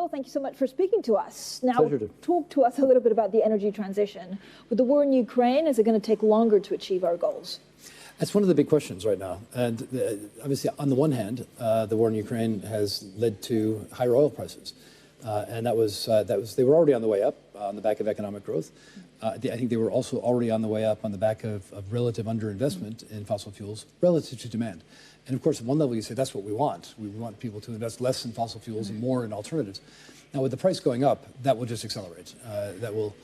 Bill, thank you so much for speaking to us. Now, Pleasure to. talk to us a little bit about the energy transition. With the war in Ukraine, is it going to take longer to achieve our goals? That's one of the big questions right now. And obviously, on the one hand, the war in Ukraine has led to higher oil prices. And that was they were already on the way up on the back of economic growth. I think they were also already on the way up on the back of relative underinvestment in fossil fuels relative to demand. And of course, at one level, you say that's what we want. We want people to invest less in fossil fuels and more in alternatives. Now, with the price going up, that will just accelerate. That will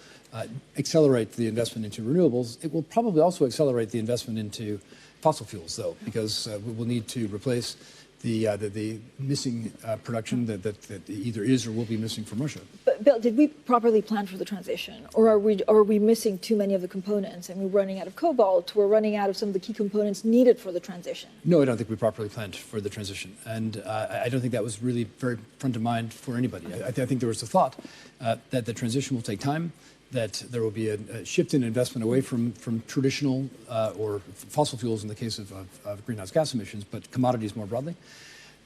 accelerate the investment into renewables. It will probably also accelerate the investment into fossil fuels, though, because we will need to replace the missing production that either is or will be missing from Russia. But Bill, did we properly plan for the transition, or are we missing too many of the components and we're running out of cobalt? We're running out of some of the key components needed for the transition. No, I don't think we properly planned for the transition, and I don't think that was really very front of mind for anybody. I think there was the thought that the transition will take time, that there will be a shift in investment away from traditional or fossil fuels in the case of greenhouse gas emissions, but commodities more broadly,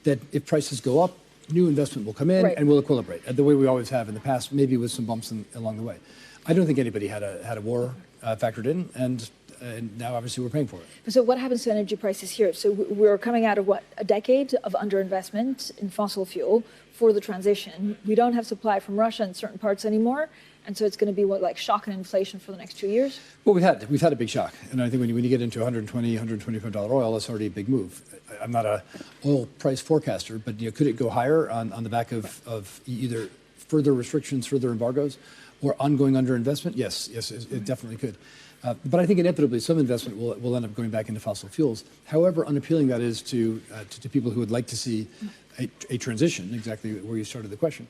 that if prices go up, new investment will come in and will equilibrate, the way we always have in the past, maybe with some bumps along the way. I don't think anybody had a war factored in, and now obviously we're paying for it. So what happens to energy prices here? So we're coming out of what, a decade of underinvestment in fossil fuel for the transition. We don't have supply from Russia in certain parts anymore. And so it's going to be what, like shock and inflation for the next 2 years? Well, we've had a big shock. And I think when you get into $120, $125 oil, that's already a big move. I'm not a oil price forecaster, but could it go higher on the back of either further restrictions, further embargoes, or ongoing underinvestment? Yes, it definitely could. But I think inevitably some investment will end up going back into fossil fuels. However unappealing that is to people who would like to see a transition, exactly where you started the question.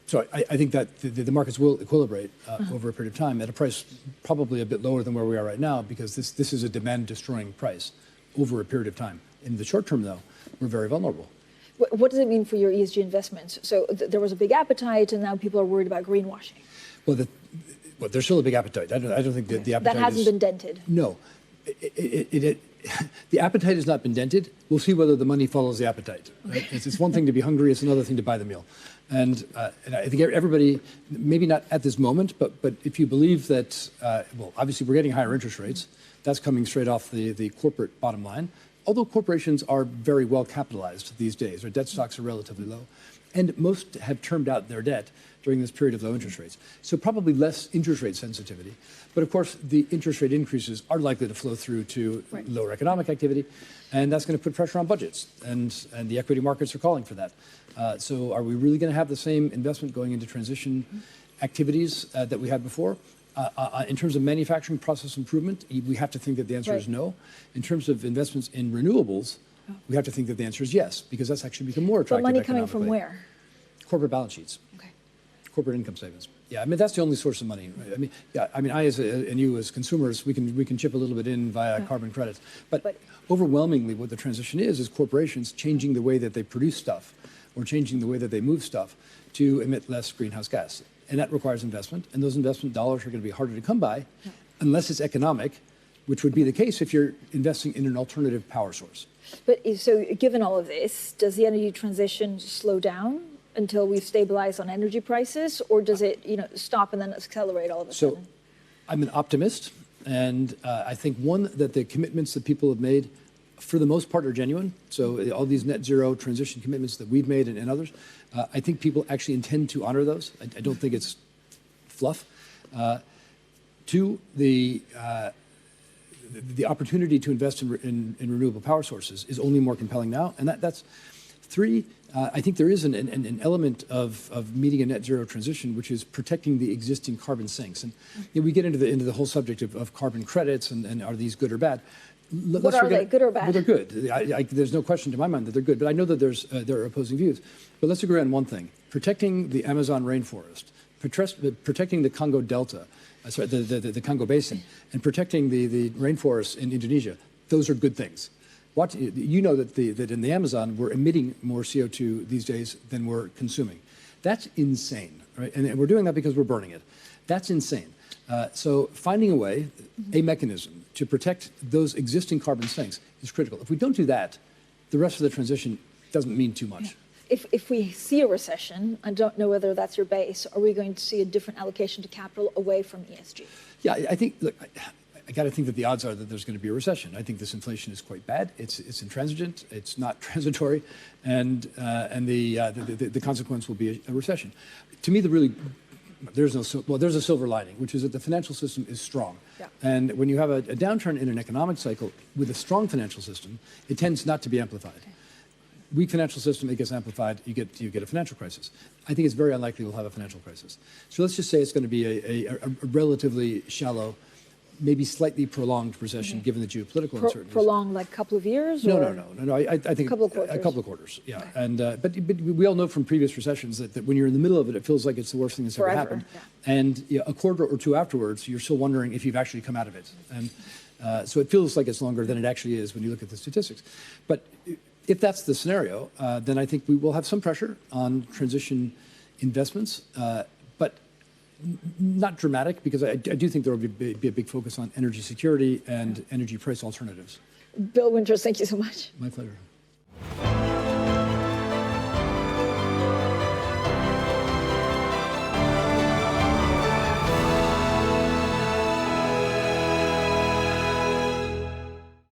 So I think that the markets will equilibrate over a period of time at a price probably a bit lower than where we are right now, because this is a demand-destroying price over a period of time. In the short term, though, we're very vulnerable. What does it mean for your ESG investments? So there was a big appetite, and now people are worried about greenwashing. Well, there's still a big appetite. I don't think that the appetite that hasn't been dented. No. The appetite has not been dented. We'll see whether the money follows the appetite. Right? It's one thing to be hungry. It's another thing to buy the meal. And I think everybody, maybe not at this moment, but if you believe that, well, obviously we're getting higher interest rates. That's coming straight off the corporate bottom line. Although corporations are very well capitalized these days, their debt stocks are relatively low. And most have termed out their debt during this period of low interest rates. So probably less interest rate sensitivity. But of course, the interest rate increases are likely to flow through to lower economic activity. And that's going to put pressure on budgets. And the equity markets are calling for that. So are we really going to have the same investment going into transition activities that we had before? In terms of manufacturing process improvement, we have to think that the answer is no. In terms of investments in renewables, we have to think that the answer is yes, because that's actually become more attractive. But money coming from where? Corporate balance sheets. Okay. Corporate income statements. Yeah, I mean, that's the only source of money. I mean, and you as consumers, we can chip a little bit in via carbon credits. But overwhelmingly, what the transition is corporations changing the way that they produce stuff or changing the way that they move stuff to emit less greenhouse gas. And that requires investment. And those investment dollars are going to be harder to come by unless it's economic, which would be the case if you're investing in an alternative power source. But so given all of this, does the energy transition slow down until we've stabilized on energy prices, or does it stop and then accelerate all of a sudden? So I'm an optimist, and I think, one, that the commitments that people have made, for the most part, are genuine. So all these net zero transition commitments that we've made and others, I think people actually intend to honor those. I don't think it's fluff. Two, the opportunity to invest in renewable power sources is only more compelling now. And that's three. I think there is an element of meeting a net zero transition, which is protecting the existing carbon sinks. And we get into the whole subject of carbon credits and are these good or bad? What are they, good or bad? Well, they're good. There's no question to my mind that they're good, but I know that there are opposing views. But let's agree on one thing: protecting the Amazon rainforest, protecting the Congo Delta, the Congo Basin, and protecting the rainforests in Indonesia. Those are good things. You know that in the Amazon we're emitting more CO2 these days than we're consuming. That's insane, right? And we're doing that because we're burning it. That's insane. So finding a way, a mechanism to protect those existing carbon sinks is critical. If we don't do that, the rest of the transition doesn't mean too much. if we see a recession, I don't know whether that's your base, are we going to see a different allocation to capital away from ESG? Yeah, I think, look, I got to think that the odds are that there's going to be a recession. I think this inflation is quite bad. It's intransigent. It's not transitory, and the consequence will be a recession. To me, there's a silver lining, which is that the financial system is strong. Yeah. And when you have a downturn in an economic cycle with a strong financial system, it tends not to be amplified. Okay. Weak financial system, it gets amplified, you get a financial crisis. I think it's very unlikely we'll have a financial crisis. So let's just say it's going to be a relatively shallow, maybe slightly prolonged recession, given the geopolitical uncertainties. Prolonged, like a couple of years? No. I think a couple of quarters. A couple of quarters, yeah. Okay. And but we all know from previous recessions that when you're in the middle of it, it feels like it's the worst thing that's ever happened. Yeah. And a quarter or two afterwards, you're still wondering if you've actually come out of it. And so it feels like it's longer than it actually is when you look at the statistics. But if that's the scenario, then I think we will have some pressure on transition investments, but not dramatic, because I do think there will be a big focus on energy security and energy price alternatives. Bill Winters, thank you so much. My pleasure.